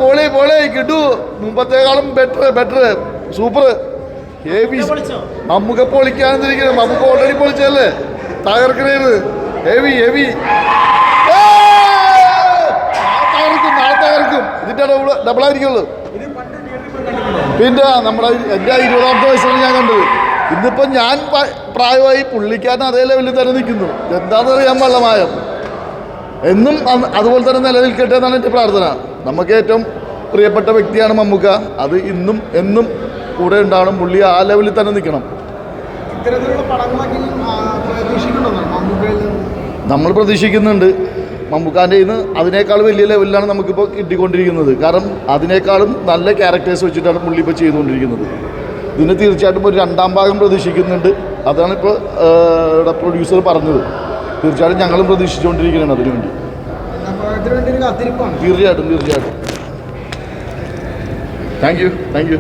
പൊളി പൊളി കിട്ടു മുമ്പത്തേക്കാളും ബെറ്റർ സൂപ്പർ ഹെവി. നമുക്ക് പൊളിക്കാനെന്നിരിക്കണം, നമുക്ക് ഓൾറെഡി പൊളിച്ചല്ലേ, തകർക്കണേത് ഹെവി ഹെവി. നാളെ തകർക്കും, ഇതിന്റെ ഡബിളായിരിക്കുള്ളൂ. പിന്നെ നമ്മുടെ എൻ്റെ 20ാമത്തെ വയസ്സാണ് ഞാൻ കണ്ടത്. ഇന്നിപ്പം ഞാൻ പ്രായമായി, പുള്ളിക്കാരൻ അതേ ലെവലിൽ തന്നെ നിൽക്കുന്നു. എന്താണെന്ന് അറിയാൻ വള്ളമായം എന്നും അതുപോലെ തന്നെ നിലനിൽക്കട്ടെ എന്നാണ് എൻ്റെ പ്രാർത്ഥന. നമുക്ക് ഏറ്റവും പ്രിയപ്പെട്ട വ്യക്തിയാണ് മമ്മൂക്ക. അത് ഇന്നും എന്നും കൂടെ ഉണ്ടാവണം. പുള്ളി ആ ലെവലിൽ തന്നെ നിൽക്കണം. നമ്മൾ പ്രതീക്ഷിക്കുന്നുണ്ട്. മമ്മൂക്കാൻ്റെ ഇന്ന് അതിനേക്കാൾ വലിയ ലെവലിലാണ് നമുക്കിപ്പോൾ കിട്ടിക്കൊണ്ടിരിക്കുന്നത്. കാരണം അതിനേക്കാളും നല്ല ക്യാരക്ടേഴ്സ് വെച്ചിട്ടാണ് പുള്ളി ഇപ്പോൾ ചെയ്തുകൊണ്ടിരിക്കുന്നത്. ഇതിന് തീർച്ചയായിട്ടും ഒരു 2ാം ഭാഗം പ്രതീക്ഷിക്കുന്നുണ്ട്. അതാണ് ഇപ്പോൾ പ്രൊഡ്യൂസർ പറഞ്ഞത്. തീർച്ചയായിട്ടും ഞങ്ങളും പ്രതീക്ഷിച്ചുകൊണ്ടിരിക്കുകയാണ് അതിനുവേണ്ടി. തീർച്ചയായിട്ടും തീർച്ചയായിട്ടും. Thank you.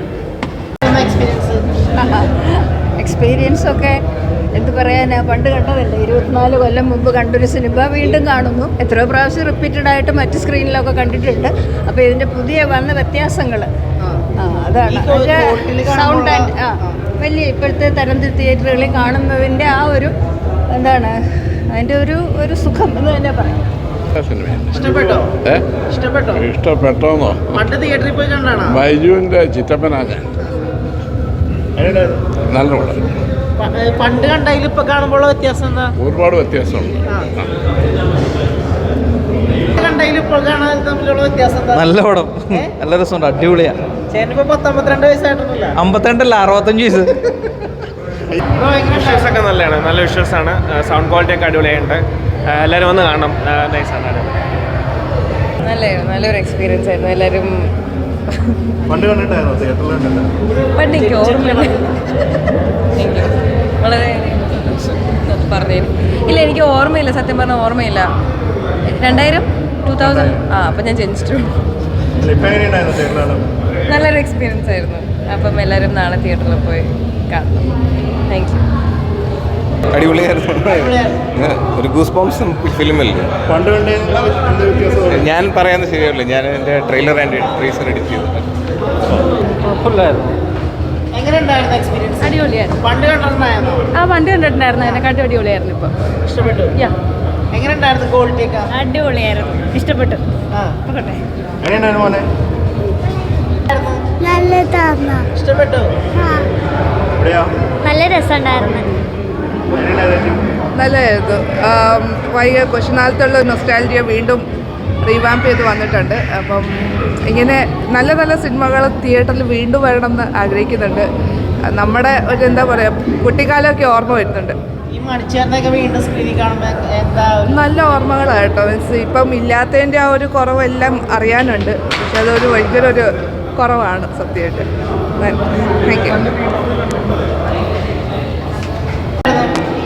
എക്സ്പീരിയൻസ് ഒക്കെ എന്ത് പറയാനാ, പണ്ട് കണ്ടതല്ലേ, 24 കൊല്ലം മുമ്പ് കണ്ടൊരു സിനിമ വീണ്ടും കാണുന്നു. എത്രയോ പ്രാവശ്യം റിപ്പീറ്റഡായിട്ട് മറ്റ് സ്ക്രീനിലൊക്കെ കണ്ടിട്ടുണ്ട്. അപ്പോൾ ഇതിൻ്റെ പുതിയ വന്ന വ്യത്യാസങ്ങൾ അതാണ്. സൗണ്ട് ആൻഡ് വലിയ ഇപ്പോഴത്തെ തരം തിയേറ്ററുകളിൽ കാണുന്നതിൻ്റെ ആ ഒരു എന്താണ് അതിൻ്റെ ഒരു സുഖം എന്ന് തന്നെ പറയാം. ഇഷ്ടപ്പെട്ടോന്നോ? ബൈജുവിന്റെ ചിറ്റപ്പനാണ്. നല്ല പടം. പണ്ട് കണ്ടതിൽ ഇപ്പൊ കാണുമ്പോൾ വ്യത്യാസം എന്താ? ഒരുപാട് വ്യത്യാസമുണ്ട്. നല്ല പടം, നല്ല രസമുണ്ട്, അടിപൊളിയാ. 52 വയസ്സായിട്ടൊന്നുമില്ല, 52 അല്ല 65 വയസ്സ്. വിഷ്വൽസ് ഒക്കെ നല്ലതാണ്, നല്ല വിഷ്വൽസ് ആണ്. സൗണ്ട് ക്വാളിറ്റി ഒക്കെ അടിപൊളിയായിട്ടുണ്ട്. എല്ലാവരും വന്ന് കാണണം, നൈസാണ്. നല്ലൊരു എക്സ്പീരിയൻസ് ആയിരുന്നു. എല്ലാവരും പണ്ട് കണ്ടിട്ടായിരുന്നു തിയേറ്ററിൽ. പണ്ട് എനിക്ക് ഓർമ്മയില്ല, വളരെ പറഞ്ഞു ഇല്ല, എനിക്ക് ഓർമ്മയില്ല, സത്യം പറഞ്ഞാൽ ഓർമ്മയില്ല. 2000 അപ്പം ഞാൻ ജനിച്ചിട്ടു. നല്ലൊരു എക്സ്പീരിയൻസ് ആയിരുന്നു. അപ്പം എല്ലാവരും നാളെ തിയേറ്ററിൽ പോയി കാണണം. Thank you. അടിപൊളിയായിരുന്നു. ഒരു ഗൂസ് ബോംസ് ഫിലിമല്ലേ. പണ്ട് ഞാൻ പറയാൻ ശരിയല്ല, ഞാൻ എൻ്റെ ട്രെയിലർ ആൻഡ് ട്രീസർ എഡിറ്റ് ചെയ്തു. അടിപൊളിയായിരുന്നു. പണ്ട് കണ്ടിട്ടുണ്ടായിരുന്നു. പണ്ട് കണ്ടിട്ടുണ്ടായിരുന്നു, അതിനെക്കാട്ടും അടിപൊളിയായിരുന്നു. ഇപ്പം ഇഷ്ടപ്പെട്ടു. എങ്ങനെയുണ്ടായിരുന്നു? ക്വാളിറ്റി ഒക്കെ അടിപൊളിയായിരുന്നു, ഇഷ്ടപ്പെട്ടു. ഇഷ്ടപ്പെട്ടു. നല്ല രസമുണ്ടായിരുന്നു. നല്ലതായിരുന്നു. കുറച്ച് നാളത്തുള്ള നൊസ്റ്റാൾജിയ വീണ്ടും റീവാമ്പ് ചെയ്ത് വന്നിട്ടുണ്ട്. അപ്പം ഇങ്ങനെ നല്ല നല്ല സിനിമകൾ തിയേറ്ററിൽ വീണ്ടും വരണമെന്ന് ആഗ്രഹിക്കുന്നുണ്ട്. നമ്മുടെ ഒരു എന്താ പറയുക, കുട്ടിക്കാലമൊക്കെ ഓർമ്മ വരുന്നുണ്ട്. നല്ല ഓർമ്മകളായിട്ടോ. മീൻസ് ഇപ്പം ഇല്ലാത്തതിൻ്റെ ആ ഒരു കുറവെല്ലാം അറിയാനുണ്ട്. പക്ഷെ അതൊരു ഭയങ്കര ഒരു കുറവാണ് സത്യമായിട്ട്. Thank you.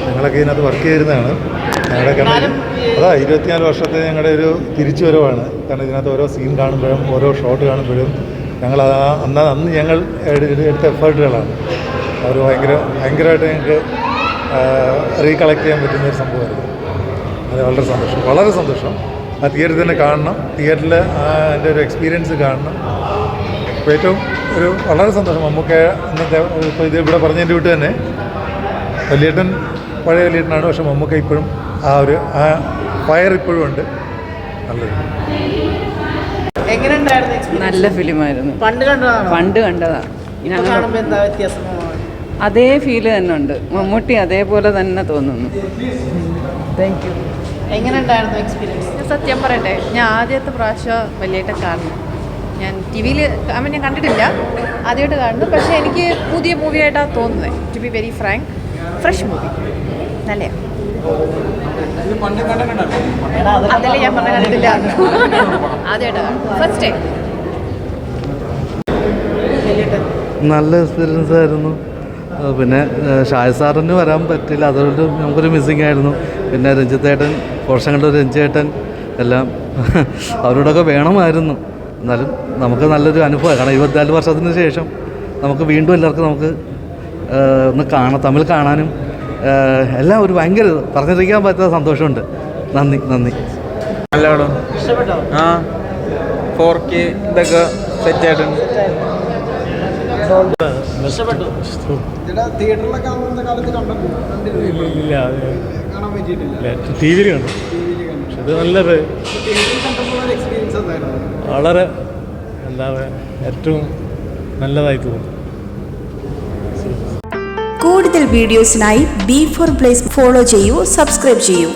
ഞങ്ങളൊക്കെ ഇതിനകത്ത് വർക്ക് ചെയ്തിരുന്നതാണ്. ഞങ്ങളുടെ അതാ 24 വർഷത്തെ ഞങ്ങളുടെ ഒരു തിരിച്ചുവരവാണ്. കാരണം ഇതിനകത്ത് ഓരോ സീൻ കാണുമ്പോഴും ഓരോ ഷോട്ട് കാണുമ്പോഴും ഞങ്ങൾ അന്ന് ഞങ്ങൾ എടുത്ത എഫേർട്ടുകളാണ്. അവർ ഭയങ്കരമായിട്ട് ഞങ്ങൾക്ക് റീകളക്ട് ചെയ്യാൻ പറ്റുന്നൊരു സംഭവമായിരുന്നു. അത് വളരെ സന്തോഷം. ആ തിയേറ്ററിൽ തന്നെ കാണണം, തിയേറ്ററിൽ അതിൻ്റെ ഒരു എക്സ്പീരിയൻസ് കാണണം. അപ്പോൾ ഏറ്റവും വളരെ സന്തോഷം. നമുക്ക് ഇന്നത്തെ ഇപ്പോൾ ഇത് ഇവിടെ പറഞ്ഞതിൻ്റെ വിട്ട് തന്നെ വലിയേട്ടൻ പഴയ വലിയേട്ടനാണ്. പക്ഷെ മമ്മൂക്ക ഇപ്പോഴും ആ ഫയർ ഇപ്പോഴും ഉണ്ട്. നല്ല ഫിലിമായിരുന്നു. പണ്ട് കണ്ടതാ. അതേ ഫീല് തന്നെ ഉണ്ട്. മമ്മൂട്ടി അതേപോലെ തന്നെ തോന്നുന്നു. Thank you. എങ്ങനെയുണ്ടായിരുന്നു എക്സ്പീരിയൻസ്? സത്യം പറയട്ടെ, ഞാൻ ആദ്യത്തെ പ്രാവശ്യം വലിയേട്ടൻ കാണുന്നു. ഞാൻ ടി വിയിൽ ഞാൻ കണ്ടിട്ടില്ല, ആദ്യമായിട്ട് കാണുന്നു. പക്ഷേ എനിക്ക് പുതിയ മൂവിയായിട്ടാണ് തോന്നുന്നത്. To be very frank, fresh movie, നല്ലതാണ്. അതല്ലേ ഞാൻ പറഞ്ഞ കണ്ടിട്ടില്ല, ആദ്യമായിട്ടാണ്, ഫസ്റ്റ് ടൈം. നല്ല എക്സ്പീരിയൻസ് ആയിരുന്നു. പിന്നെ ഷായ് സാറിന് വരാൻ പറ്റില്ല, അതുകൊണ്ട് നമുക്കൊരു മിസ്സിങ് ആയിരുന്നു. പിന്നെ രഞ്ജിത്തേട്ടൻ, വർഷങ്ങളുടെ രഞ്ജിത്തേട്ടൻ എല്ലാം അവരോടൊക്കെ വേണമായിരുന്നു. എന്നാലും നമുക്ക് നല്ലൊരു അനുഭവമാണ്. കാരണം 24 വർഷത്തിന് ശേഷം നമുക്ക് വീണ്ടും എല്ലാവർക്കും നമുക്ക് ഒന്ന് തമ്മിൽ കാണാനും എല്ലാം ഒരു ഭയങ്കര പറഞ്ഞിരിക്കാൻ പറ്റാത്ത സന്തോഷമുണ്ട്. നന്ദി. ഇഷ്ടപ്പെട്ടോ? 4K ഇതൊക്കെ സെറ്റ് ആയിട്ടുണ്ട്. ഇഷ്ടപ്പെട്ടു. തിയേറ്ററിലൊക്കെ അന്നത്തെ കാലത്ത് ഇല്ല ടി വിയിൽ കണ്ടു. പക്ഷെ ഇത് നല്ലൊരു എക്സ്പീരിയൻസ് എന്തായിരുന്നു? വളരെ എന്താ പറയുക ഏറ്റവും നല്ലതായി തോന്നുന്നു. കൂടുതൽ വീഡിയോസിനായി B4 Place ഫോളോ ചെയ്യൂ, സബ്സ്ക്രൈബ് ചെയ്യൂ.